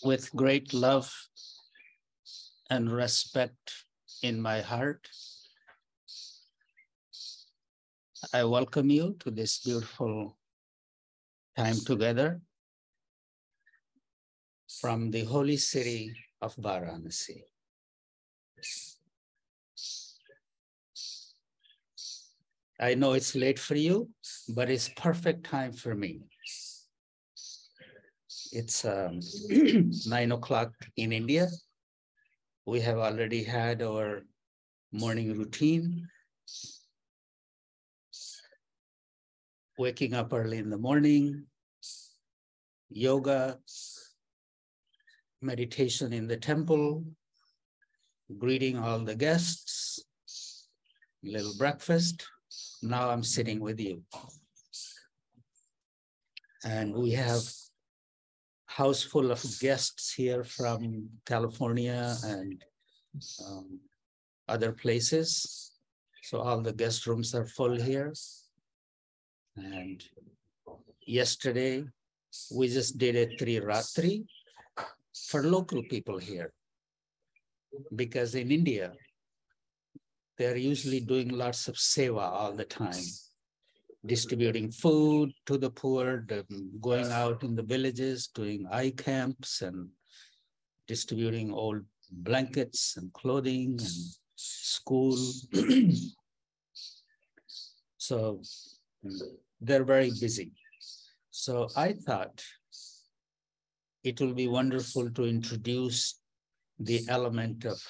with great love and respect in my heart, I welcome you to this beautiful time together from the holy city of Varanasi. I know it's late for you, but it's perfect time for me. It's 9 o'clock in India. We have already had our morning routine, waking up early in the morning, yoga, meditation in the temple, greeting all the guests, little breakfast. Now I'm sitting with you. And we have house full of guests here from California and other places. So all the guest rooms are full here. And yesterday, we just did a Triratri for local people here. Because in India, they're usually doing lots of seva all the time, distributing food to the poor, going out in the villages, doing eye camps and distributing old blankets and clothing and school. So they're very busy. So I thought it will be wonderful to introduce the element of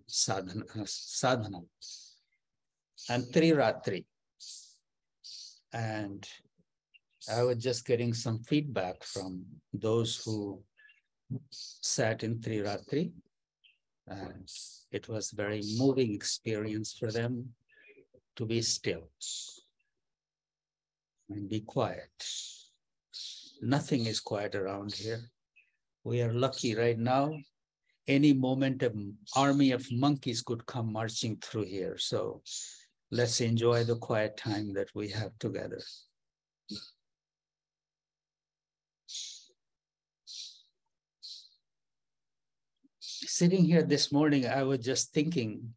sadhana and Triratri. And I was just getting some feedback from those who sat in Triratri. And it was a very moving experience for them to be still and be quiet. Nothing is quiet around here. We are lucky right now. Any moment, an army of monkeys could come marching through here. So let's enjoy the quiet time that we have together. Sitting here this morning, I was just thinking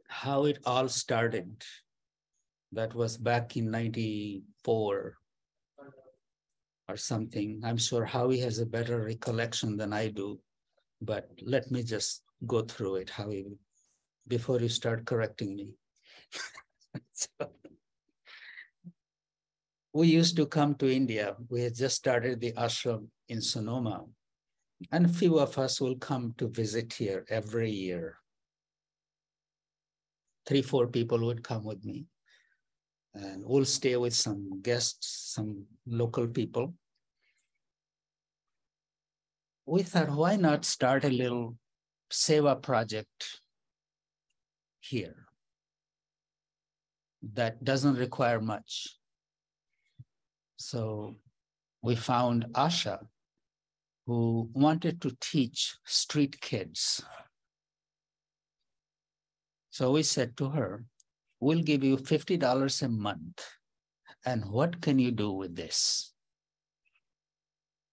how it all started. That was back in 94 or something. I'm sure Howie has a better recollection than I do, but let me just go through it, Howie, before you start correcting me. So, we used to come to India. We had just started the ashram in Sonoma, and a few of us will come to visit here every year. 3-4 people would come with me, and we'll stay with some guests, some local people. We thought, why not start a little seva project here that doesn't require much? So we found Asha, who wanted to teach street kids. So we said to her, we'll give you $50 a month. And what can you do with this?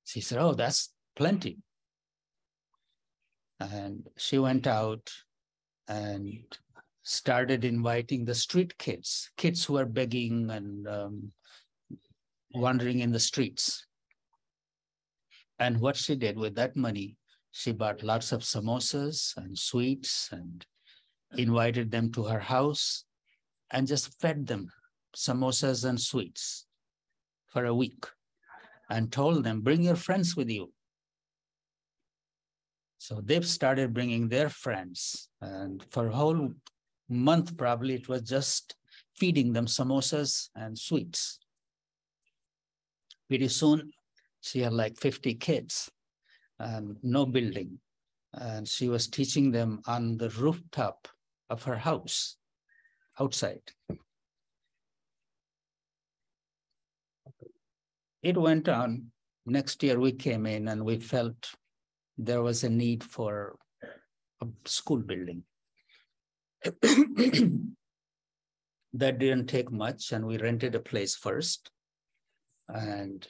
She said, oh, that's plenty. And she went out and started inviting the street kids, kids who are begging and wandering in the streets. And what she did with that money, she bought lots of samosas and sweets and invited them to her house and just fed them samosas and sweets for a week and told them, bring your friends with you. So they've started bringing their friends. And for a whole month, probably, it was just feeding them samosas and sweets. Pretty soon, she had like 50 kids, and no building. And she was teaching them on the rooftop of her house, outside. It went on. Next year, we came in and we felt there was a need for a school building. That didn't take much, and we rented a place first. And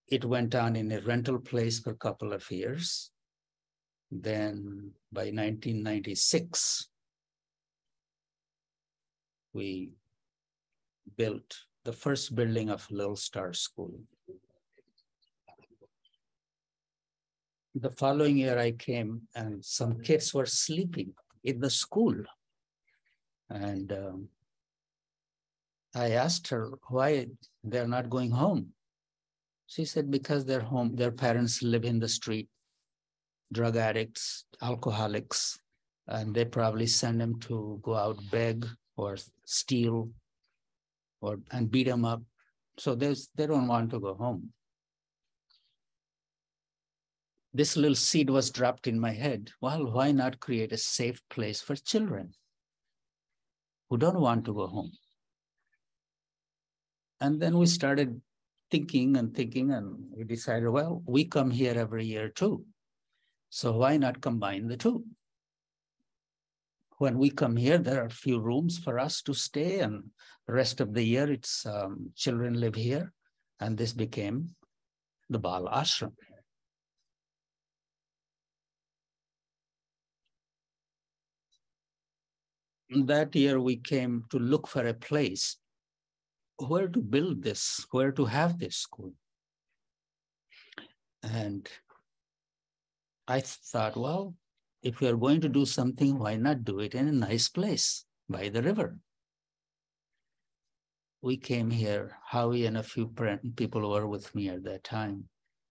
it went on in a rental place for a couple of years. Then by 1996, we built the first building of Little Star School. The following year I came and some kids were sleeping in the school. And I asked her why they're not going home. She said, because they're home, their parents live in the street, drug addicts, alcoholics, and they probably send them to go out, beg or steal and beat them up. So they don't want to go home. This little seed was dropped in my head. Well, why not create a safe place for children who don't want to go home? And then we started thinking, and we decided, well, we come here every year too. So why not combine the two? When we come here, there are a few rooms for us to stay, and the rest of the year, it's children live here. And this became the Bal Ashram. That year, we came to look for a place where to build this, where to have this school. And I thought, well, if we are going to do something, why not do it in a nice place by the river? We came here, Howie and a few people were with me at that time,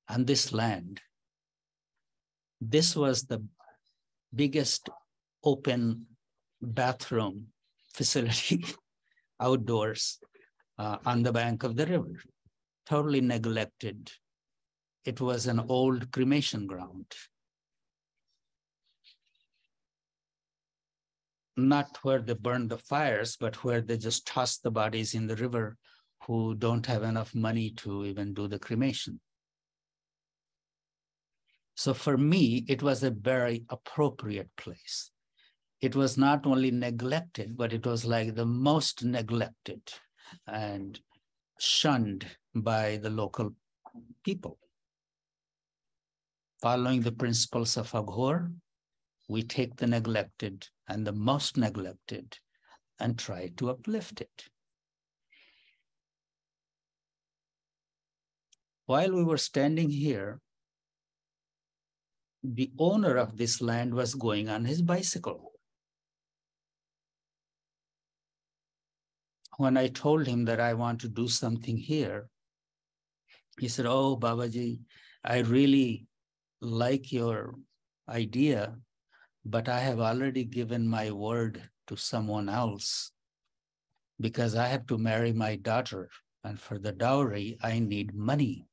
on this land. This was the biggest open bathroom facility outdoors on the bank of the river, totally neglected. It was an old cremation ground. Not where they burn the fires, but where they just toss the bodies in the river who don't have enough money to even do the cremation. So for me, it was a very appropriate place. It was not only neglected, but it was like the most neglected and shunned by the local people. Following the principles of Aghor, we take the neglected and the most neglected and try to uplift it. While we were standing here, the owner of this land was going on his bicycle. When I told him that I want to do something here, he said, oh, Babaji, I really like your idea, but I have already given my word to someone else because I have to marry my daughter. And for the dowry, I need money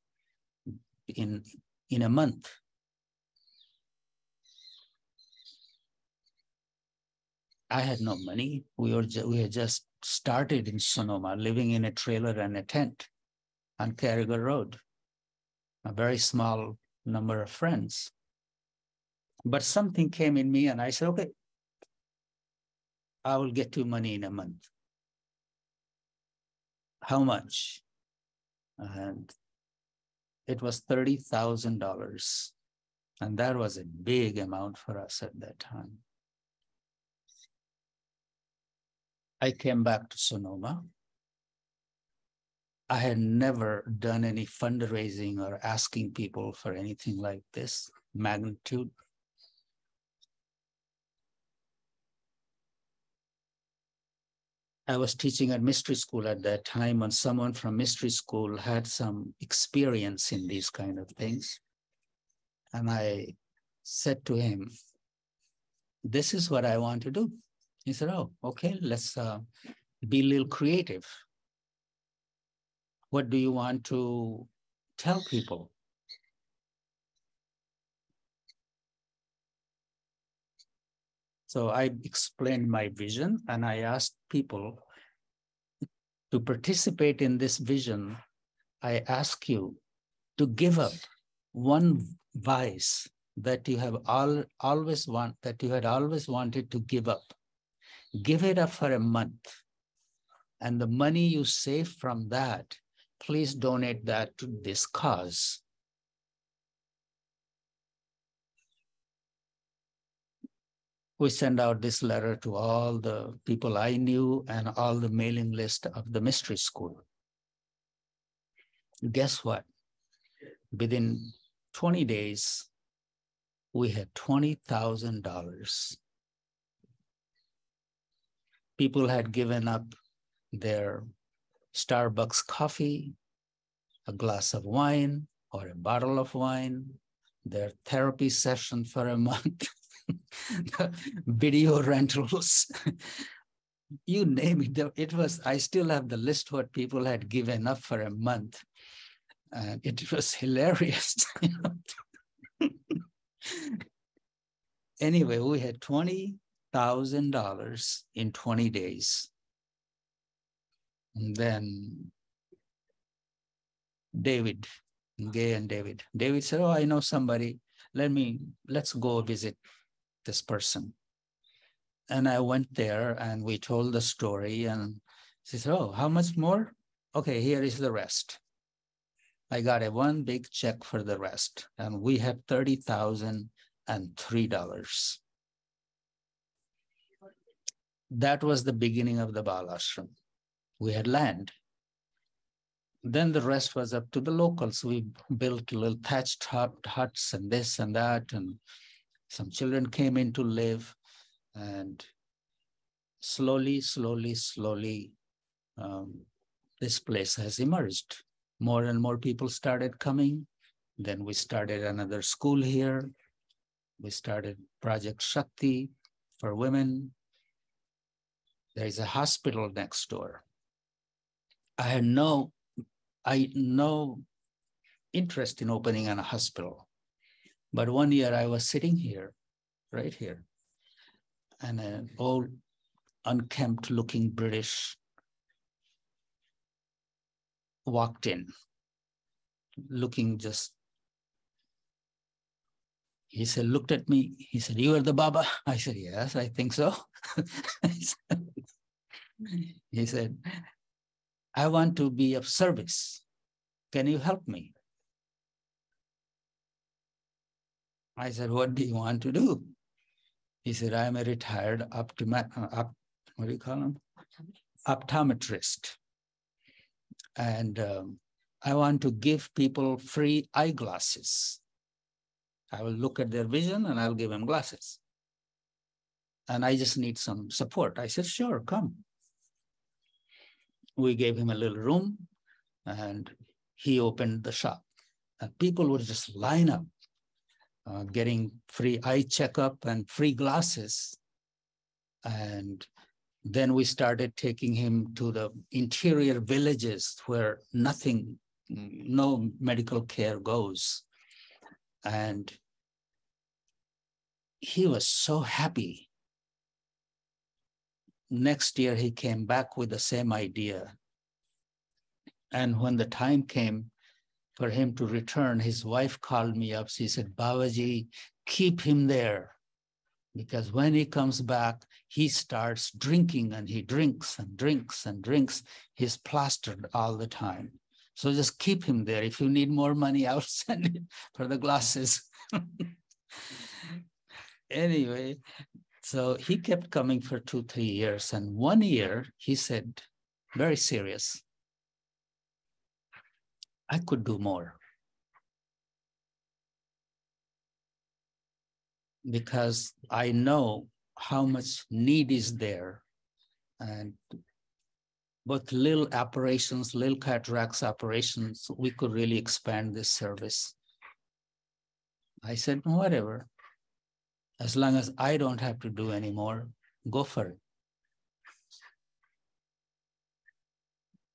in a month. I had no money. We had just started in Sonoma, living in a trailer and a tent on Carrigal Road, a very small number of friends. But something came in me and I said, okay, I will get you money in a month. How much? And it was $30,000. And that was a big amount for us at that time. I came back to Sonoma. I had never done any fundraising or asking people for anything like this magnitude. I was teaching at mystery school at that time, and someone from mystery school had some experience in these kind of things. And I said to him, this is what I want to do. He said, oh, okay, let's be a little creative. What do you want to tell people? So I explained my vision and I asked people to participate in this vision. I ask you to give up one vice that you have always wanted to give up. Give it up for a month. And the money you save from that, please donate that to this cause. we sent out this letter to all the people I knew and all the mailing list of the mystery school. Guess what? Within 20 days, we had $20,000. People had given up their Starbucks coffee, a glass of wine or a bottle of wine, their therapy session for a month, video rentals, you name it. It was, I still have the list what people had given up for a month. And it was hilarious. Anyway, we had $20,000 in 20 days. And then David, Gay and David. David said, oh, I know somebody. Let's go visit this person. And I went there and we told the story and she said, oh, how much more? Okay, here is the rest. I got one big check for the rest and we had $30,003. That was the beginning of the Bal Ashram. We had land. Then the rest was up to the locals. We built little thatched huts and this and that, and some children came in to live. And slowly, this place has emerged. More and more people started coming. Then we started another school here. We started Project Shakti for women. There is a hospital next door. I had no interest in opening a hospital. But one year I was sitting here, right here, and an old, unkempt looking British walked in, looking just, he said, looked at me, he said, you are the Baba? I said, yes, I think so. He said, I want to be of service. Can you help me? I said, what do you want to do? He said, I'm a retired optometrist. And I want to give people free eyeglasses. I will look at their vision and I'll give them glasses. And I just need some support. I said, sure, come. We gave him a little room and he opened the shop. And people would just line up, getting free eye checkup and free glasses. And then we started taking him to the interior villages where no medical care goes. And he was so happy. Next year, he came back with the same idea. And when the time came for him to return, his wife called me up. She said, Babaji, keep him there. Because when he comes back, he starts drinking and he drinks and drinks and drinks. He's plastered all the time. So just keep him there. If you need more money, I'll send it for the glasses. Anyway, so he kept coming for 2-3 years. And one year he said, very serious, I could do more. Because I know how much need is there. And both little operations, little cataracts operations, we could really expand this service. I said, whatever. As long as I don't have to do anymore, go for it.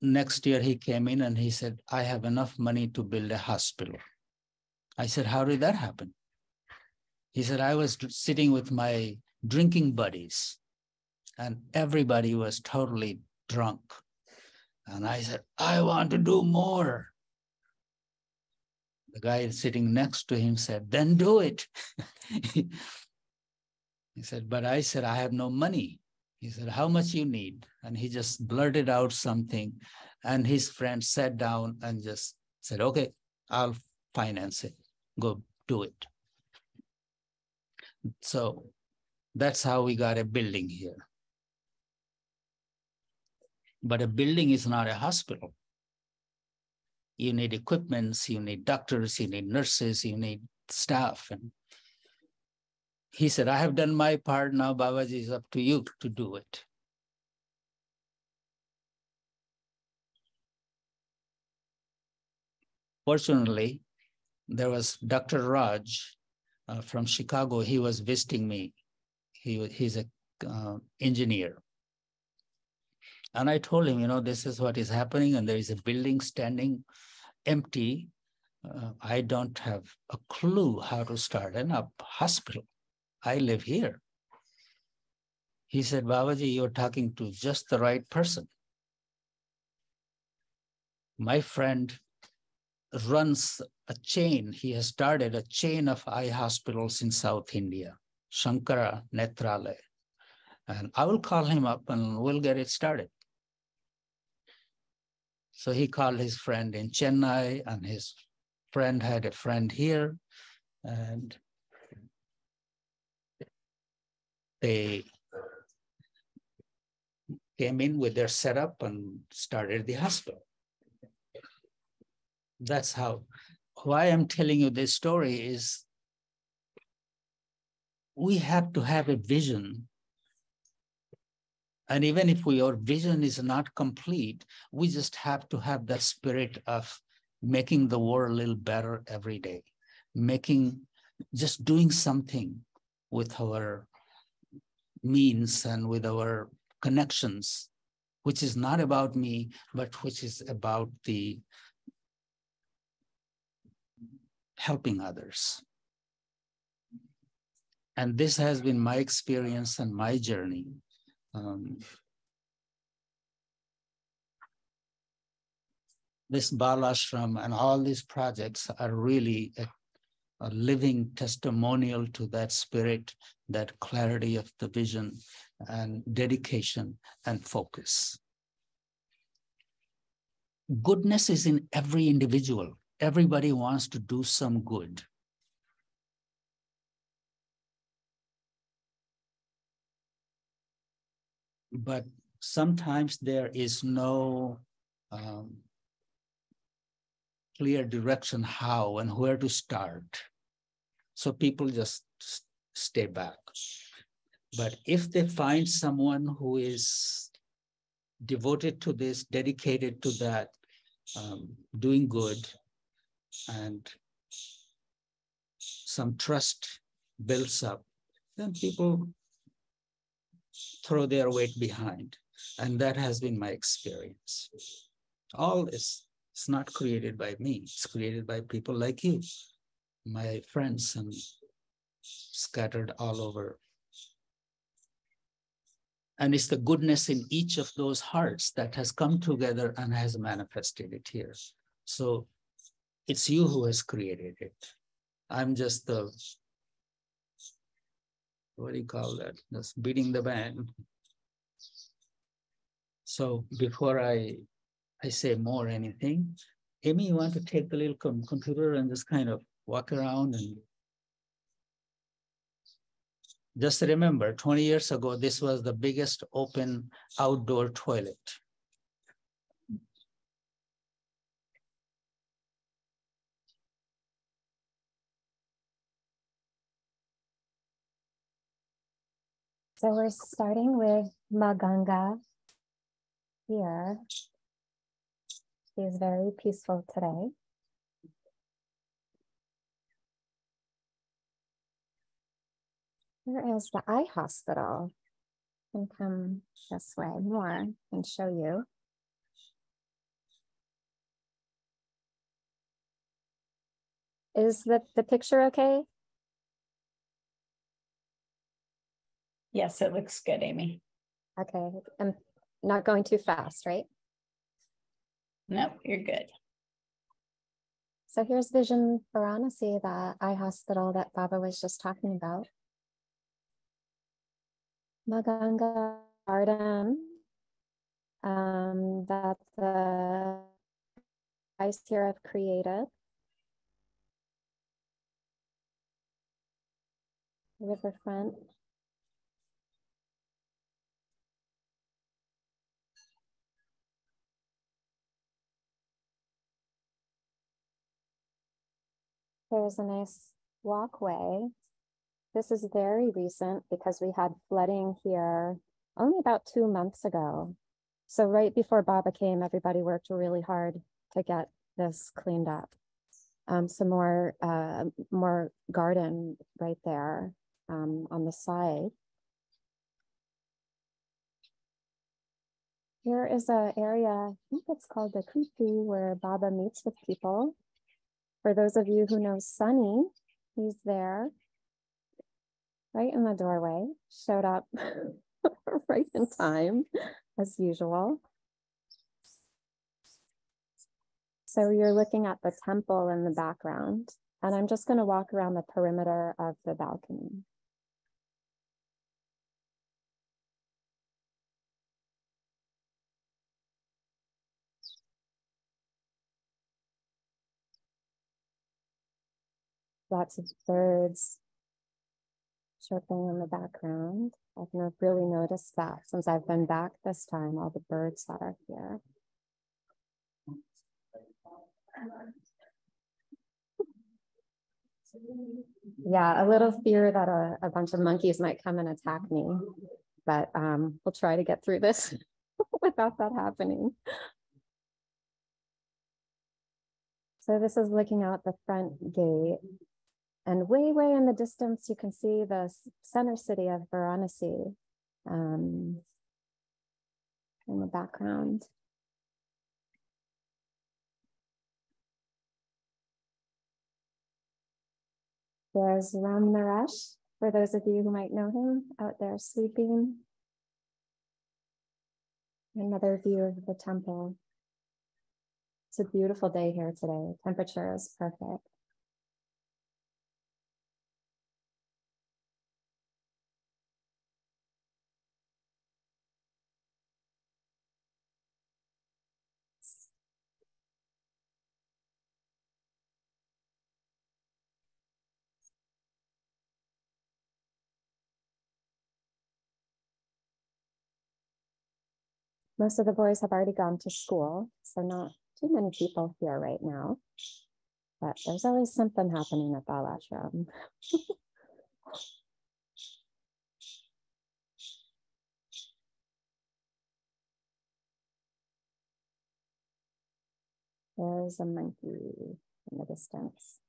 Next year he came in and he said, I have enough money to build a hospital. I said, how did that happen? He said, I was sitting with my drinking buddies and everybody was totally drunk. And I said, I want to do more. The guy sitting next to him said, then do it. He said, but I said, I have no money. He said, how much you need? And he just blurted out something. And his friend sat down and just said, okay, I'll finance it. Go do it. So That's how we got a building here. But a building is not a hospital. You need equipments, you need doctors, you need nurses, you need staff. And he said, I have done my part, now Babaji, is up to you to do it. Fortunately, there was Dr. Raj from Chicago. He was visiting me. He's a engineer. And I told him, this is what is happening, and there is a building standing empty. I don't have a clue how to start a hospital. I live here. He said, Babaji, you're talking to just the right person. My friend runs a chain. He has started a chain of eye hospitals in South India, Shankara Netralaya. And I will call him up and we'll get it started. So he called his friend in Chennai, and his friend had a friend here, and they came in with their setup and started the hospital. That's how. Why I'm telling you this story is we have to have a vision. And even if our vision is not complete, we just have to have that spirit of making the world a little better every day, just doing something with our means and with our connections, which is not about me, but which is about the helping others. And this has been my experience and my journey. This Bal Ashram and all these projects are really a living testimonial to that spirit, that clarity of the vision and dedication and focus. Goodness is in every individual. Everybody wants to do some good. But sometimes there is no clear direction how and where to start. So people just stay back. But if they find someone who is devoted to this, dedicated to that, doing good, and some trust builds up, then people throw their weight behind. And that has been my experience. All this is not created by me. It's created by people like you, my friends, and scattered all over. And it's the goodness in each of those hearts that has come together and has manifested it here. So it's you who has created it. I'm just the, what do you call that? Just beating the band. So before I say more anything, Amy, you want to take the little computer and just kind of walk around and just remember, 20 years ago, this was the biggest open outdoor toilet. So we're starting with Maganga here. She is very peaceful today. Here is the eye hospital. You can come this way more and show you. Is the picture okay? Yes, it looks good, Amy. Okay, I'm not going too fast, right? Nope, you're good. So here's Vision Varanasi, the eye hospital that Baba was just talking about. Maganga garden that the guys here have created. Riverfront. There's a nice walkway. This is very recent because we had flooding here only about 2 months ago. So right before Baba came, everybody worked really hard to get this cleaned up. Some more garden right there on the side. Here is an area, I think it's called the Kupi, where Baba meets with people. For those of you who know Sunny, he's there, right in the doorway, showed up right in time, as usual. So you're looking at the temple in the background, and I'm just going to walk around the perimeter of the balcony. Lots of birds chirping in the background. I've not really noticed that since I've been back this time, all the birds that are here. Yeah, a little fear that a bunch of monkeys might come and attack me, but we'll try to get through this without that happening. So this is looking out the front gate, and way in the distance, you can see the center city of Varanasi in the background. There's Ram Naresh, for those of you who might know him, out there sleeping. Another view of the temple. It's a beautiful day here today. Temperature is perfect. Most of the boys have already gone to school, so not too many people here right now. But there's always something happening at Bal Ashram. There's a monkey in the distance.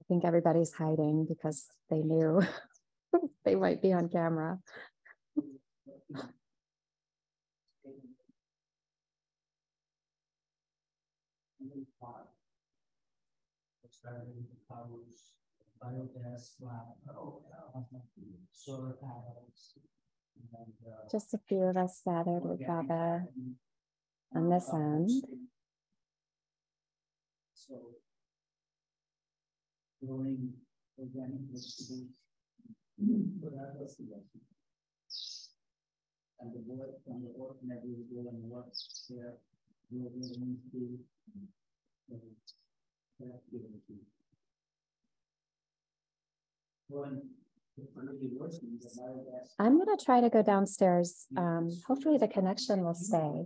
I think everybody's hiding because they knew they might be on camera. Just a few of us gathered with Baba on this end. Growing organic vegetables for our vegetables. And the board from the ordinary will go and work there. I'm going to try to go downstairs. Hopefully the connection will stay.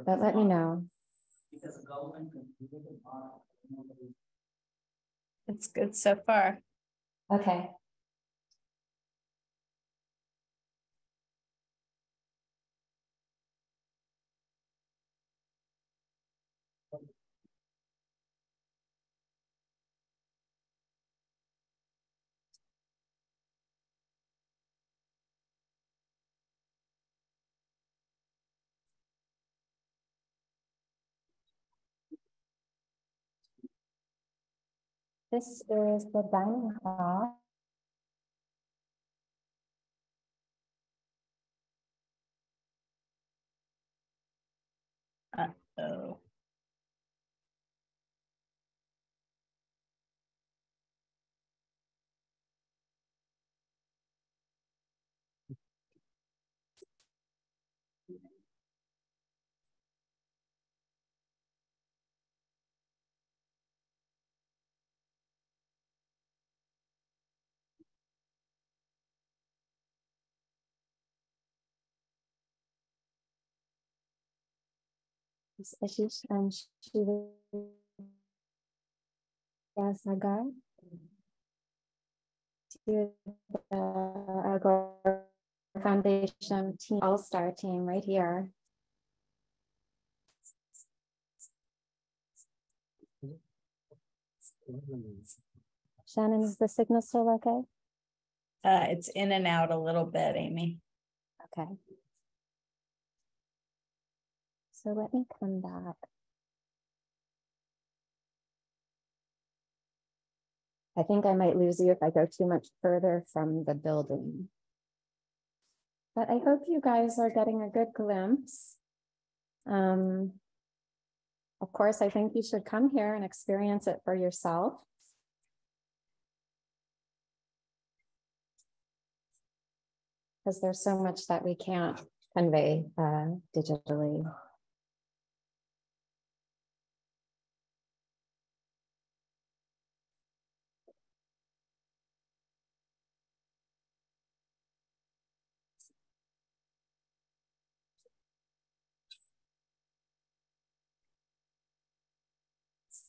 But let me know. It's good so far. Okay. This is the dining hall. Uh-oh. This is Ashish and Shiva Sagar to the Agora Foundation team, all-star team right here. Shannon, is the signal still okay? It's in and out a little bit, Amy. Okay. So let me come back. I think I might lose you if I go too much further from the building. But I hope you guys are getting a good glimpse. Of course, I think you should come here and experience it for yourself. Because there's so much that we can't convey digitally.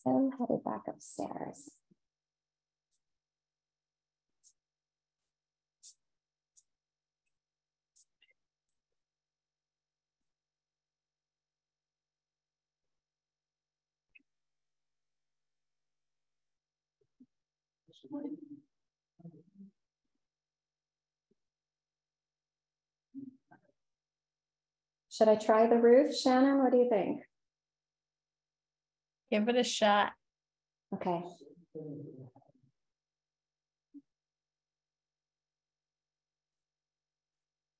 So headed back upstairs. Should I try the roof, Shannon? What do you think? Give it a shot. Okay.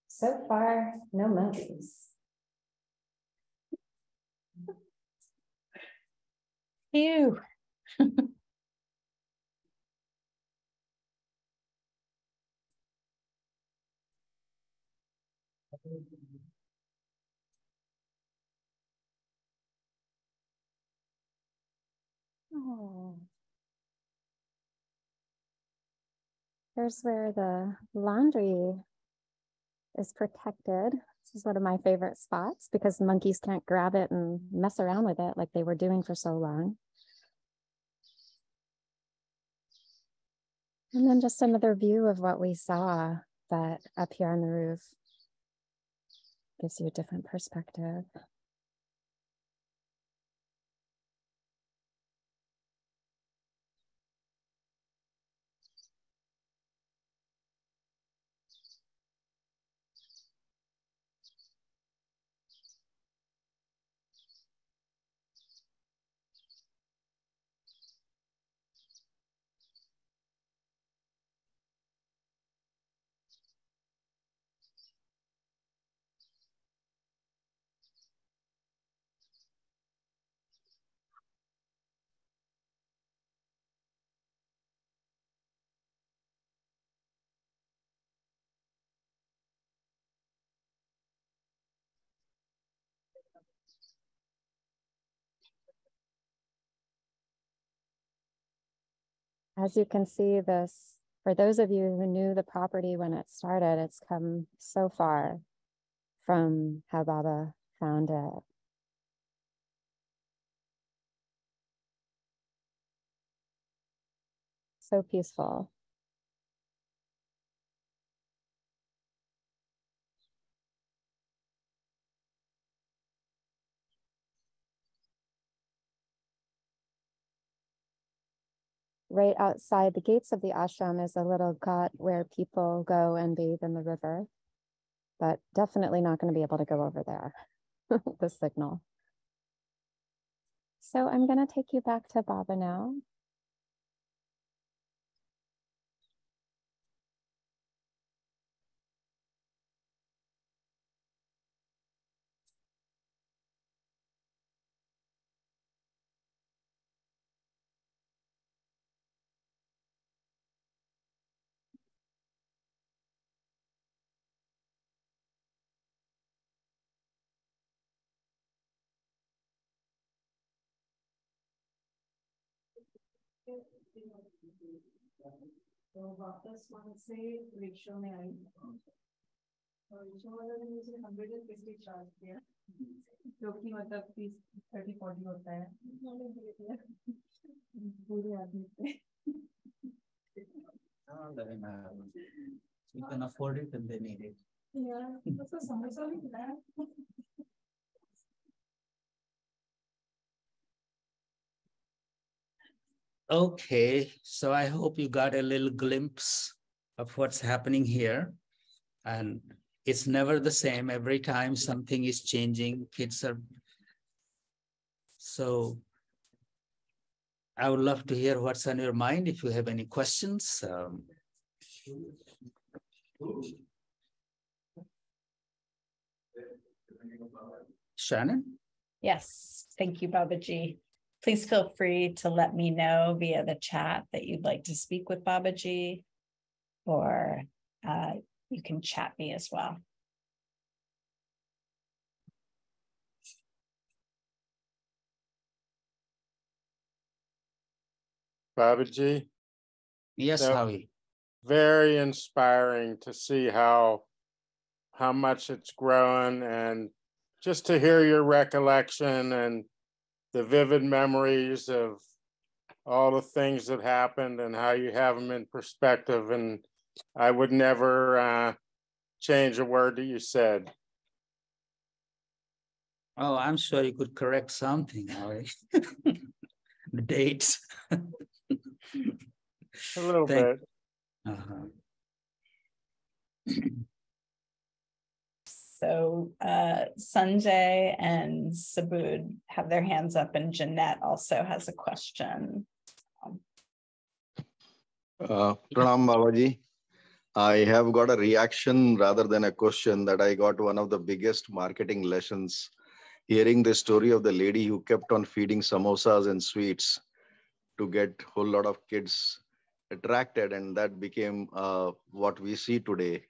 So far, no monkeys. Phew. Oh. Here's where the laundry is protected. This is one of my favorite spots because monkeys can't grab it and mess around with it like they were doing for so long. And then just another view of what we saw, but up here on the roof gives you a different perspective. As you can see, this, for those of you who knew the property when it started, it's come so far from how Baba found it. So peaceful. Right outside the gates of the ashram is a little ghat where people go and bathe in the river, but definitely not going to be able to go over there, the signal. So I'm going to take you back to Baba now. तो वापस वहां से rickshaw में आई और rickshaw वाले ने मुझे 150 charge किया, जो कि मतलब 30-40 होता है। मैंने दे दिया पूरे आदमी से। You can afford it and they need it. Yeah, उसको समोसा भी खिलाया। Okay, so I hope you got a little glimpse of what's happening here. And it's never the same. Every time something is changing, kids are. So I would love to hear what's on your mind. If you have any questions. Shannon? Yes, thank you, Babaji. Please feel free to let me know via the chat that you'd like to speak with Babaji, or you can chat me as well. Babaji, Yes, Yep. Howie. very inspiring to see how much it's growing, and just to hear your recollection and the vivid memories of all the things that happened and how you have them in perspective. And I would never change a word that you said. Oh, I'm sure you could correct something, Howie. The dates. A little bit. So Sanjay and Subud have their hands up, and Jeanette also has a question. Pranam Babaji. I have got a reaction rather than a question, that I got one of the biggest marketing lessons hearing the story of the lady who kept on feeding samosas and sweets to get a whole lot of kids attracted, and that became what we see today.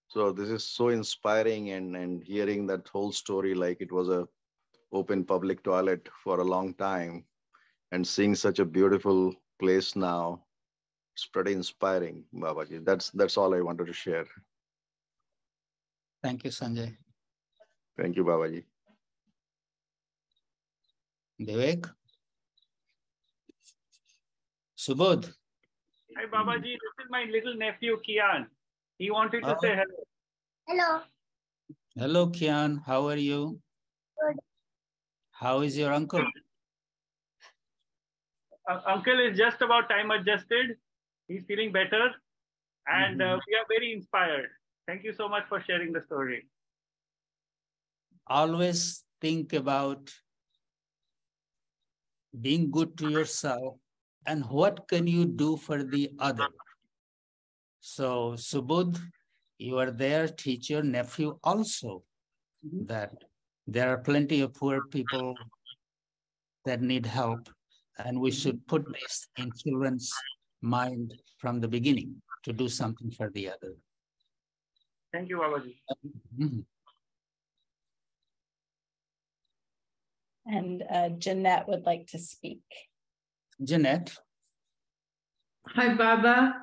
So this is so inspiring, and hearing that whole story like it was a open public toilet for a long time, and seeing such a beautiful place now. It's pretty inspiring, Babaji. That's all I wanted to share. Thank you, Sanjay. Thank you, Babaji. Vivek? Subodh? Hi, Babaji. This is my little nephew, Kian. He wanted to say hello. Hello. Hello, Kian. How are you? Good. How is your uncle? Uncle is just about time adjusted. He's feeling better. And we are very inspired. Thank you so much for sharing the story. Always think about being good to yourself and what can you do for the other. So, Subodh, you are there, teach your nephew also that there are plenty of poor people that need help, and we should put this in children's mind from the beginning to do something for the other. Thank you, Babaji. And Jeanette would like to speak. Jeanette. Hi, Baba.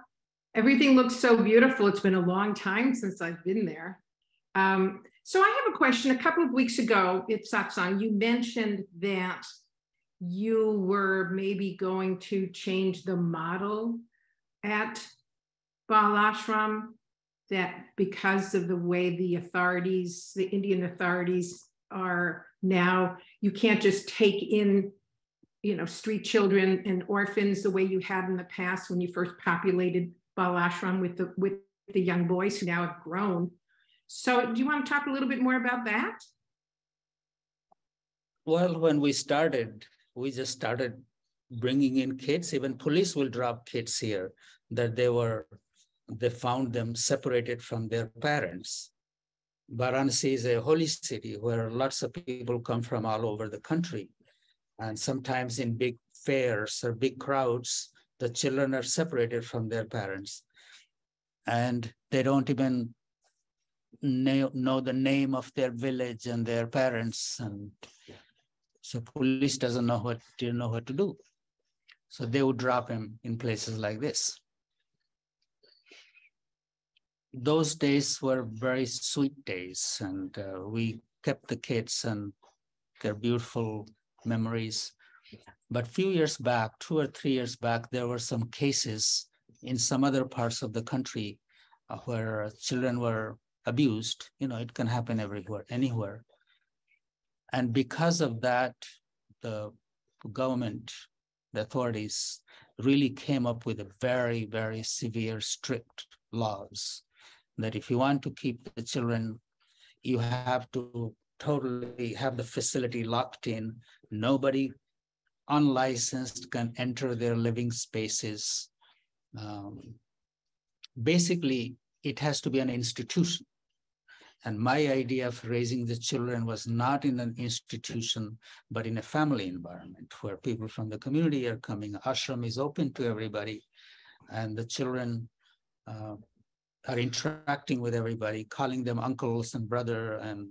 Everything looks so beautiful. It's been a long time since I've been there. So I have a question. A couple of weeks ago at Satsang, you mentioned that you were maybe going to change the model at Bal Ashram, that because of the way the authorities, the Indian authorities are now, you can't just take in, you know, street children and orphans the way you had in the past when you first populated Bal Ashram with the young boys who now have grown. So do you want to talk a little bit more about that? Well, when we started, we just started bringing in kids. Even police will drop kids here that they found them separated from their parents. Varanasi is a holy city where lots of people come from all over the country. And sometimes in big fairs or big crowds, the children are separated from their parents. And they don't even know the name of their village and their parents. And so police doesn't know what to do. So they would drop him in places like this. Those days were very sweet days, and we kept the kids and their beautiful memories. But a few years back, 2 or 3 years back, there were some cases in some other parts of the country where children were abused. You know, it can happen everywhere, anywhere. And because of that, the government, the authorities really came up with a very, very severe, strict laws that if you want to keep the children, you have to totally have the facility locked in. Nobody unlicensed can enter their living spaces. Basically, it has to be an institution. And my idea of raising the children was not in an institution, but in a family environment where people from the community are coming. Ashram is open to everybody, and the children are interacting with everybody, calling them uncles and brother and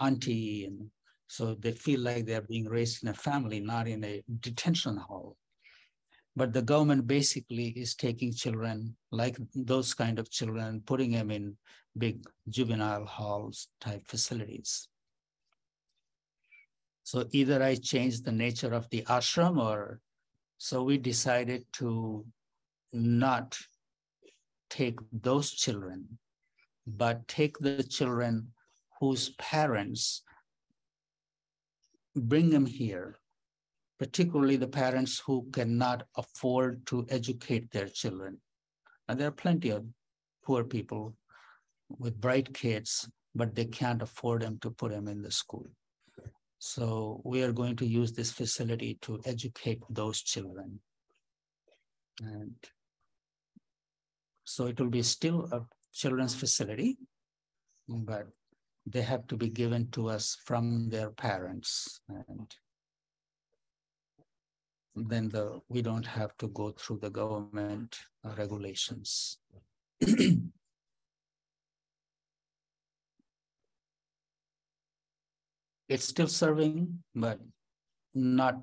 auntie. And so they feel like they're being raised in a family, not in a detention hall. But the government basically is taking children, like those kind of children, putting them in big juvenile halls type facilities. So either I change the nature of the ashram, or so we decided to not take those children, but take the children whose parents bring them here, particularly the parents who cannot afford to educate their children. And there are plenty of poor people with bright kids, but they can't afford them to put them in the school. So we are going to use this facility to educate those children. And so it will be still a children's facility, but they have to be given to us from their parents. And then we don't have to go through the government regulations. It's still serving, but not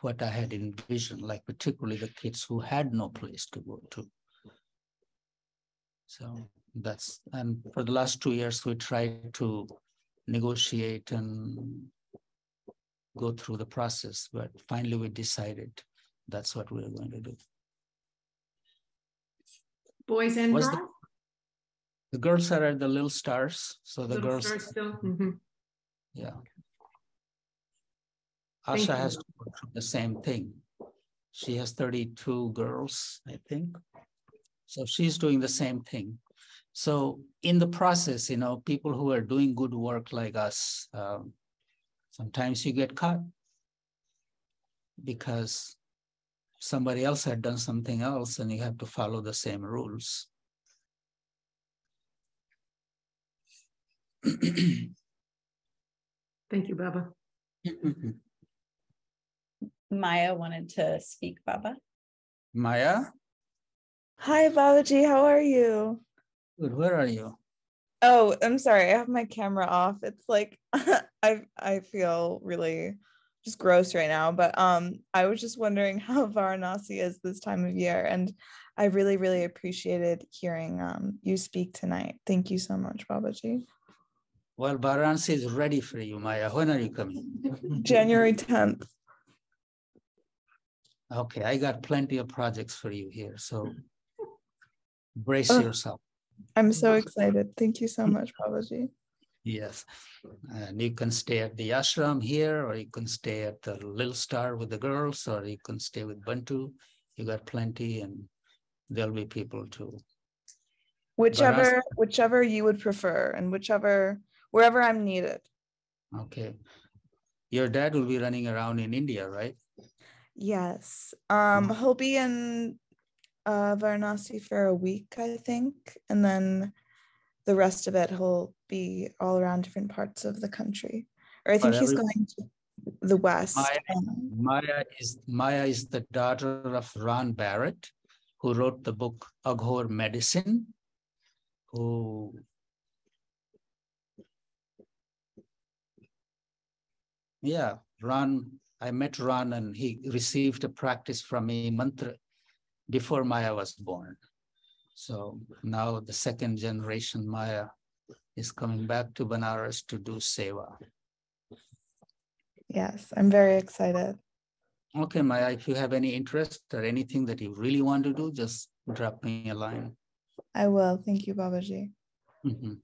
what I had envisioned, like particularly the kids who had no place to go to. So and for the last 2 years, we tried to negotiate and go through the process, but finally we decided that's what we're going to do. Boys and girls? The girls are at the Little Stars. So the Little girls Stars still? Mm-hmm. Yeah. Asha has to go through the same thing. She has 32 girls, I think. So she's doing the same thing. So in the process, you know, people who are doing good work like us, sometimes you get caught because somebody else had done something else and you have to follow the same rules. Thank you, Baba. Maya wanted to speak, Baba. Maya? Hi, Babaji. How are you? Good. Where are you? Oh, I'm sorry. I have my camera off. It's like I feel really just gross right now. But I was just wondering how Varanasi is this time of year, and I really, really appreciated hearing you speak tonight. Thank you so much, Babaji. Well, Varanasi is ready for you, Maya. When are you coming? January 10th. Okay, I got plenty of projects for you here, so brace yourself. I'm so excited. Thank you so much, Babaji. Yes, and you can stay at the ashram here, or you can stay at the Little Star with the girls, or you can stay with Bantu. You got plenty, and there'll be people too. Whichever you would prefer, and wherever I'm needed. Okay. Your dad will be running around in India, right? Yes. He'll be in Varanasi for a week, I think, and then the rest of it he'll be all around different parts of the country. Or I think he's going to the west. Maya is the daughter of Ron Barrett, who wrote the book Aghore Medicine, Ron, I met Ron and he received a practice from me mantra before Maya was born. So now the second generation Maya is coming back to Banaras to do seva. Yes, I'm very excited. Okay, Maya, if you have any interest or anything that you really want to do, just drop me a line. I will. Thank you, Babaji. Mhm.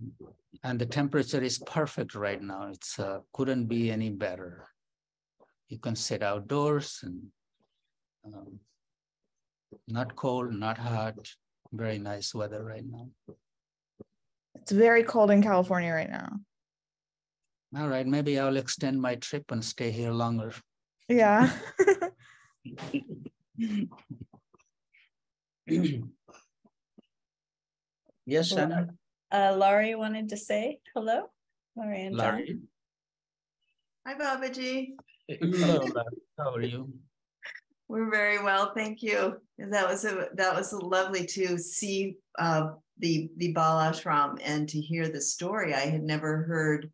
And the temperature is perfect right now. It's couldn't be any better. You can sit outdoors and not cold, not hot. Very nice weather right now. It's very cold in California right now. All right, maybe I'll extend my trip and stay here longer. Yeah. Yes, Shannon. Laurie wanted to say hello. Laurie and John. Larry. Hi, Babaji. Hello, Larry. How are you? We're very well, thank you. That was lovely to see the Bal Ashram and to hear the story. I had never heard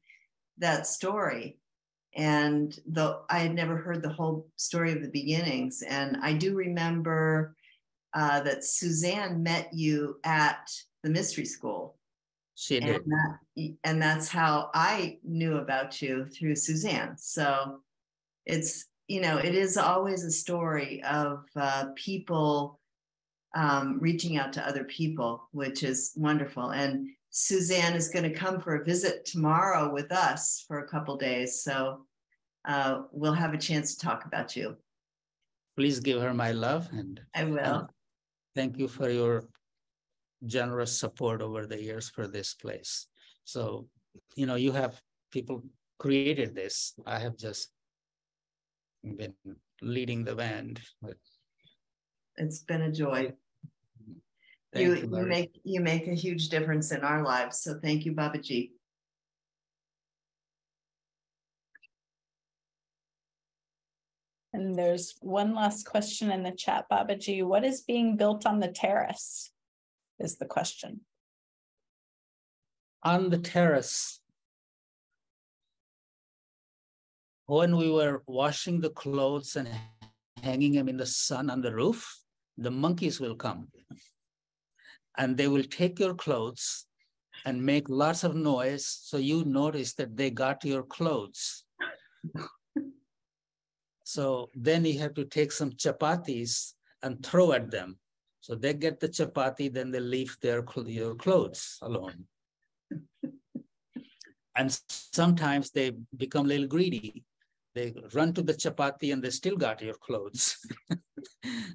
that story, and I had never heard the whole story of the beginnings. And I do remember that Suzanne met you at the mystery school. She did. And that's how I knew about you, through Suzanne. So it's, it is always a story of people reaching out to other people, which is wonderful. And Suzanne is going to come for a visit tomorrow with us for a couple days. So we'll have a chance to talk about you. Please give her my love. And I will. Thank you for your generous support over the years for this place. So, you have people created this. I have just been leading the band. But it's been a joy. You make a huge difference in our lives. So thank you, Babaji. And there's one last question in the chat, Babaji. What is being built on the terrace? Is the question. On the terrace, when we were washing the clothes and hanging them in the sun on the roof, the monkeys will come. And they will take your clothes and make lots of noise, so you notice that they got your clothes. So then you have to take some chapatis and throw at them. So they get the chapati, then they leave your clothes alone. And sometimes they become a little greedy. They run to the chapati and they still got your clothes.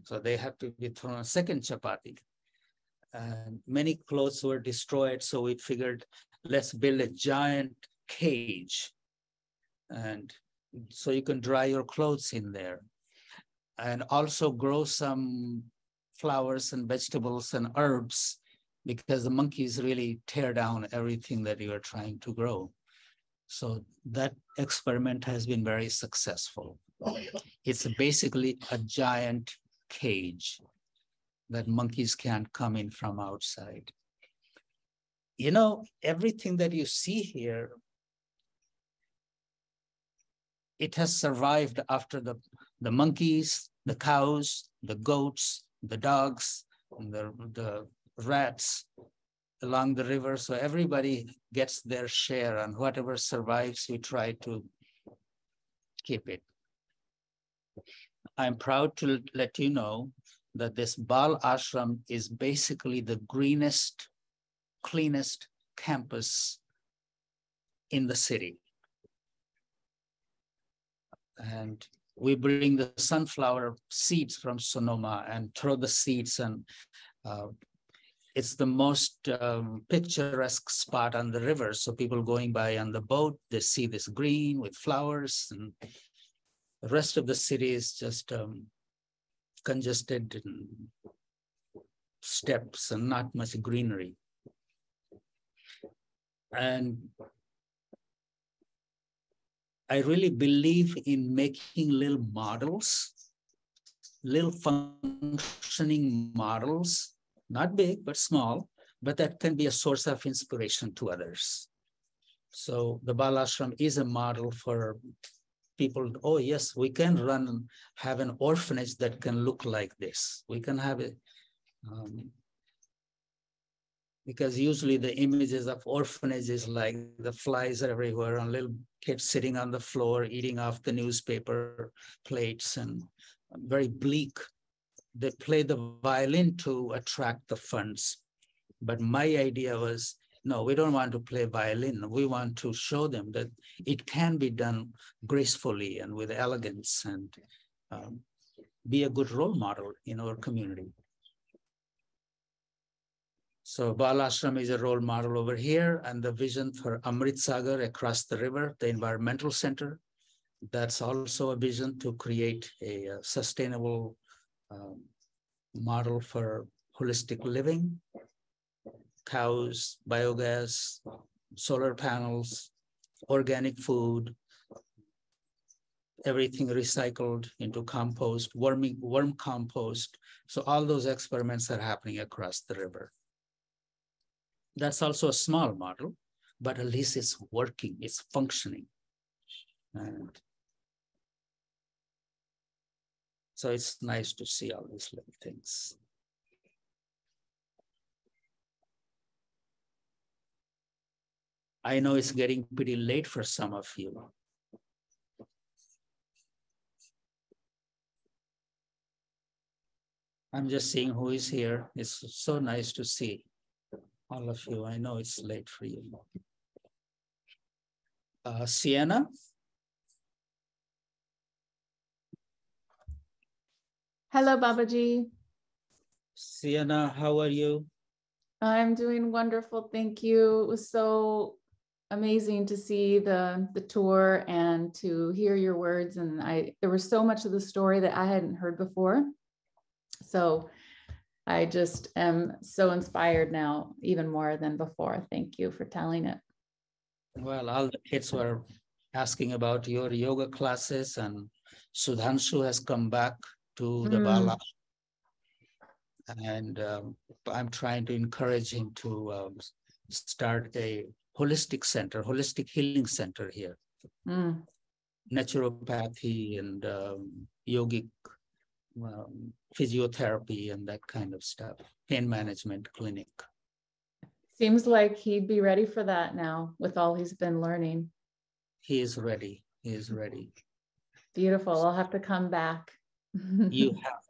So they have to be thrown a second chapati. And many clothes were destroyed, so we figured, let's build a giant cage. And so you can dry your clothes in there. And also grow some flowers and vegetables and herbs, because the monkeys really tear down everything that you are trying to grow. So that experiment has been very successful. It's basically a giant cage that monkeys can't come in from outside. Everything that you see here, it has survived after the monkeys, the cows, the goats, the dogs, and the rats along the river. So everybody gets their share, and whatever survives, we try to keep it. I'm proud to let you know that this Bal Ashram is basically the greenest, cleanest campus in the city. And we bring the sunflower seeds from Sonoma and throw the seeds, and it's the most picturesque spot on the river. So people going by on the boat, they see this green with flowers, and the rest of the city is just congested and steps and not much greenery. And I really believe in making little models, little functioning models, not big, but small, but that can be a source of inspiration to others. So the Bal Ashram is a model for people, oh yes, we can run and have an orphanage that can look like this. We can have it. Because usually the images of orphanages, like the flies are everywhere and little kids sitting on the floor eating off the newspaper plates and very bleak. They play the violin to attract the funds. But my idea was, no, we don't want to play violin. We want to show them that it can be done gracefully and with elegance and be a good role model in our community. So Bal Ashram is a role model over here, and the vision for Amrit Sagar across the river, the environmental center, that's also a vision to create a sustainable model for holistic living, cows, biogas, solar panels, organic food, everything recycled into compost, worm compost. So all those experiments are happening across the river. That's also a small model, but at least it's working, it's functioning. And so it's nice to see all these little things. I know it's getting pretty late for some of you. I'm just seeing who is here. It's so nice to see all of you. I know it's late for you. Sienna? Hello, Babaji. Sienna, how are you? I'm doing wonderful. Thank you. It was so amazing to see the tour and to hear your words. And there was so much of the story that I hadn't heard before. So I just am so inspired now, even more than before. Thank you for telling it. Well, all the kids were asking about your yoga classes, and Sudhanshu has come back to the Bal Ashram. And I'm trying to encourage him to start a holistic center, holistic healing center here. Naturopathy and yogic physiotherapy and that kind of stuff, pain management clinic. Seems like he'd be ready for that now with all he's been learning. He is ready. He is ready. Beautiful. I'll have to come back. You have.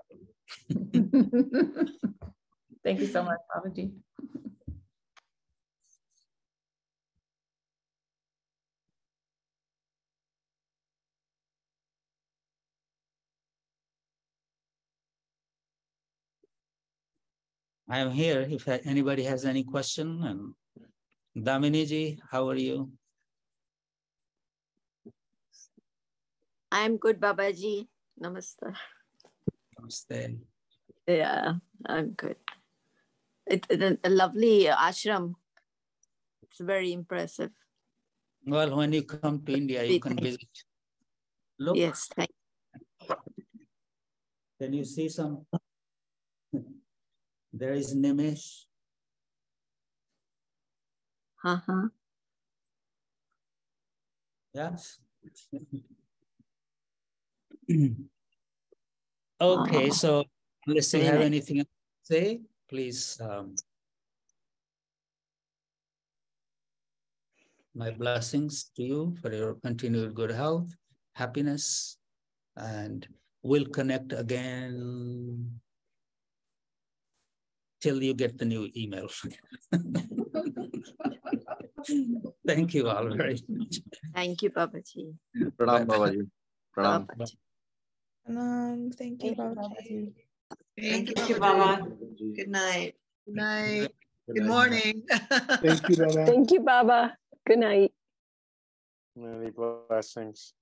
Thank you so much, Babaji. I am here if anybody has any question. And Daminiji, how are you? I'm good, Babaji. Namaste. Namaste. Yeah, I'm good. It's a lovely ashram. It's very impressive. Well, when you come to India, you can visit. Look. Yes, thank you. Can you see some? There is Nimesh. Yes. Okay, so unless you have anything to say, please. My blessings to you for your continued good health, happiness, and we'll connect again till you get the new email. Thank you all very much. Thank you, Babaji. Pranam, Babaji. Pranam. Thank you, Babaji. Thank you, Baba. Good night. Good night. Good morning. Thank you, Baba. Thank you, Baba. Good night. Many blessings.